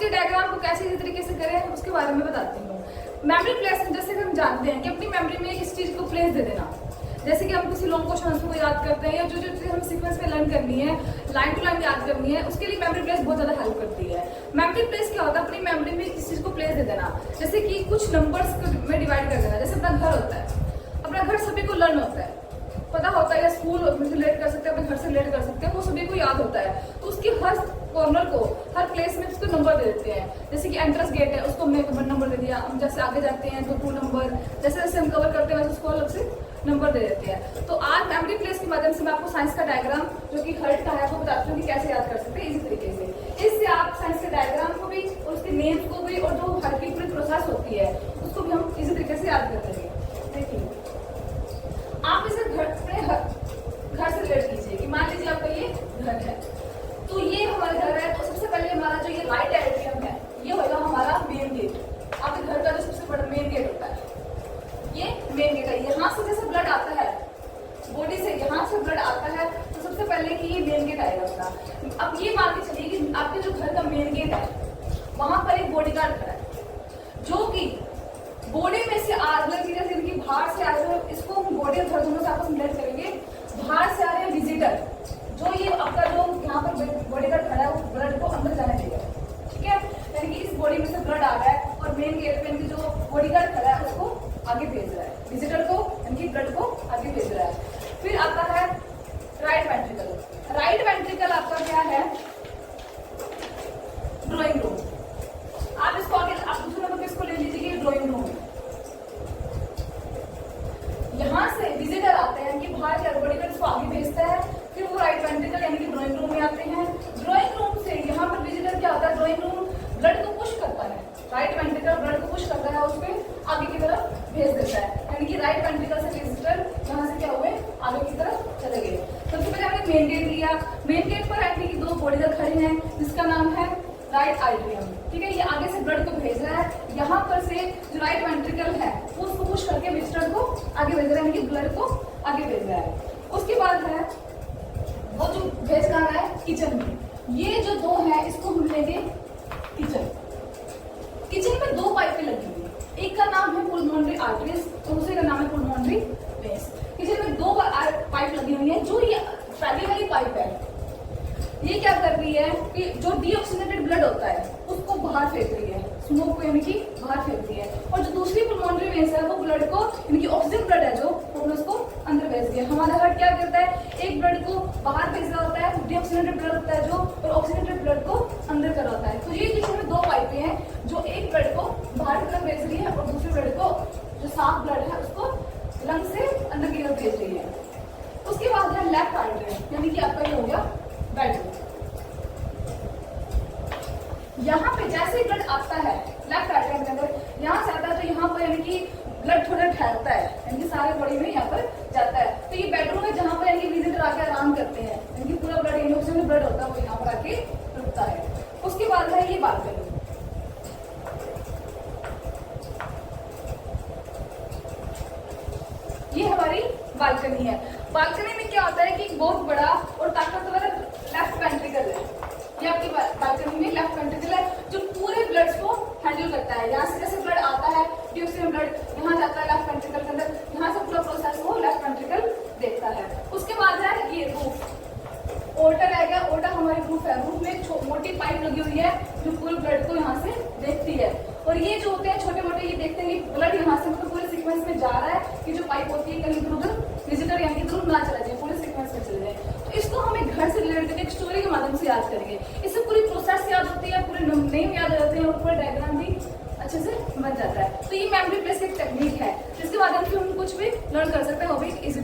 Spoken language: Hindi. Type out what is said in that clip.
उसके डायग्राम को कैसे इसी तरीके से करें उसके बारे में बताती हूँ। मेमोरी प्लेस, जैसे हम जानते हैं कि अपनी मेमोरी में इस चीज को प्लेस दे देना। जैसे कि हम किसी लॉन्ग क्वेश्चन को याद करते हैं या जो जो चीज़ हमें सीक्वेंस में लर्न करनी है, लाइन टू लाइन याद करनी है, उसके लिए मेमोरी प्लेस बहुत ज्यादा हेल्प करती है। मेमोरी प्लेस क्या होता है? अपनी मेमोरी में किसी चीज को प्लेस दे देना। जैसे कि कुछ नंबर्स में डिवाइड कर देना। जैसे अपना घर होता है, अपना घर सभी को लर्न होता है, पता होता है, या स्कूल में रिलेट कर सकते हैं, अपने घर से रिलेट कर सकते हैं, वो सभी को याद होता है। तो उसकी हर कॉर्नर को, हर प्लेस में उसको नंबर दे देते हैं। जैसे कि एंट्रेंस गेट है, उसको हमने 1 नंबर दे दिया। हम जैसे आगे जाते हैं तो 2 नंबर, जैसे जैसे हम कवर करते हैं वैसे उसको अलग से नंबर दे देते हैं। तो आज मेमोरी प्लेस के माध्यम से मैं आपको साइंस का डायग्राम जो कि हर्ट का है वो बताती हूँ कि कैसे याद कर सकते हैं इसी तरीके से। इससे आप साइंस के डायग्राम को भी और उसके नेम्स को भी और जो हर्ट की पूरी प्रोसेस होती है उसको भी हम इसी तरीके से याद कर लेंगे। देखिए, आप इसे घर से रिलेट कीजिए कि मान लीजिए आपका ये घर है, तो ये हमारा घर है। तो सबसे पहले हमारा जो ये राइट एट्रियम है ये होगा हमारा मेन गेट। आपके घर का जो सबसे बड़ा मेन गेट होता है ये मेन गेट है। यहाँ से जैसे ब्लड आता है बॉडी से, यहाँ से ब्लड आता है तो सबसे पहले कि ये मेन गेट आएगा अपना। अब ये मान के चलिए कि आपके जो घर का मेन गेट है वहां पर एक बॉडी गार्ड खड़ा है जो कि बॉडी में से अलग चीजें जिनकी बाहर से आ रहे हैं, इसको हम बॉडी और घर दोनों से आपस में रिलेट करेंगे। बाहर से आ रहे हैं विजिटर, जो ये आपका जो यहाँ पर बॉडी गार्ड खड़ा है वो ब्लड को अंदर जाने देगा, ठीक है। यानी कि इस बॉडी में से ब्लड आ रहा है और मेन गेट पे इनकी जो बॉडी गार्ड खड़ा है उसको आगे भेज रहा है, विजिटर को यानी ब्लड को आगे भेज रहा है। फिर आता है राइट वेंट्रिकल। राइट वेंट्रिकल आपका क्या है? Drawing room. आप इसको आगे आप दूसरे नंबर पे इसको ले लीजिए कि ड्राइंग रूम है। यहाँ से विजिटर आते हैं कि बाहर क्या बॉडी गार्ड इसको आगे भेजता है, फिर वो राइट वेंट्रिकल यानी कि ड्राइंग रूम में आते हैं। ड्राइंग रूम से यहाँ पर विजिटर क्या होता है? ड्राइंग रूम ब्लड को पुश करता है, राइट वेंट्रिकल ब्लड को पुश करता है, उसको आगे की तरफ भेज देता है। यानी कि राइट वेंट्रिकल से विजिटर यहाँ से क्या हुए आगे की तरफ चले गए। सबसे पहले हमने मेन गेट लिया। मेन गेट पर एंट्री की 2 बॉडी गार्ड खड़े हैं जिसका नाम है राइट एट्रियम, ठीक है। ये आगे से ब्लड को भेज रहा है, यहाँ पर से जो राइट वेंट्रिकल है वो उसको पुश करके विजिटर को आगे भेज रहा है, यानी कि ब्लड को आगे भेज रहा है। उसके बाद है वो जो भेज रहा है किचन में। ये जो 2 है इसको हम लेंगे किचन। किचन में 2 पाइपें लगी हुई, एक का नाम है पुल्मोनरी आर्टरीज और दूसरे का नाम है पुल्मोनरी वेन्स। किचन में 2 पाइप लगी हुई है। जो ये पहली वाली पाइप है ये क्या कर रही है कि जो डीऑक्सीनेटेड ब्लड होता है उसको बाहर फेंक रही है, स्मोक को यानी कि बाहर फेंक रही है। और जो दूसरी पुल्मोनरी वेन्स है वो ब्लड को यानी कि ऑक्सीजन ब्लड है जो वो उसको अंदर भेज रही है। हमारा हार्ट क्या करता है? एक ब्लड को बाहर भेज रहा होता है, डीऑक्सीनेटेड ब्लड होता है जो, और ऑक्सीजनेटेड ब्लड को अंदर कर होता है। तो ये किचन में 2 पाइपें हैं जो एक ब्लड को बाहर की तरफ भेज रही है और दूसरे ब्लड को जो साफ ब्लड है उसको लंग से अंदर की तरफ भेज रही है। उसके बाद है लेफ्ट आर्टरी यानी कि आपका ये हो गया बेडरूम। यहाँ पे जैसे ही ब्लड आता है लेफ्ट आर्टरी के अंदर, यहाँ से आता है तो यहाँ पर यानी कि ब्लड थोड़ा ठहरता है, यानी कि सारे बॉडी में यहाँ पर जाता है। तो ये बेडरूम है जहाँ पर यानी कि विजिटर आके आराम करते हैं, यानी कि पूरा ब्लड यानी ब्लड होता है वो यहाँ पर आके रुकता है। उसके बाद है ये बालकनी। ये हमारी बालकनी है। बालकनी में क्या होता है कि बहुत बड़ा और ताकतवर लेफ्ट वेंट्रिकल है। ये आपकी बालकनी में लेफ्ट वेंट्रिकल है जो पूरे ब्लड को हैंडल करता है। यहाँ से जैसे ब्लड आता है डीऑक्सीजन ब्लड यहाँ जाता है लेफ्ट वेंट्रिकल के अंदर, यहाँ से पूरा प्रोसेस वो लेफ्ट वेंट्रिकल देखता है। उसके बाद है ये रूफ। ओल्टर रह गया। ओल्टर हमारी रूफ है। रूफ में एक मोटी पाइप लगी हुई है जो पूरे ब्लड को यहाँ से देखती है। और ये जो होते हैं छोटे मोटे ये देखते हैं कि ब्लड यहाँ से मतलब पूरे सीक्वेंस में जा रहा है कि जो पाइप होती है कहीं इधर उधर विजिटर यानी कि दूर ना चला जाए, पूरे सीक्वेंस में चले जाए। तो इसको हमें घर से रिलेटेड करके एक स्टोरी के माध्यम से याद करेंगे। इससे पूरी प्रोसेस याद होती है, पूरे नेम याद हो जाते हैं और पूरा डायग्राम भी अच्छे से बन जाता है। तो ये मेमोरी प्लेस एक टेक्निक है जिसके माध्यम से हम कुछ भी लर्न कर सकते हैं, वो भी इजी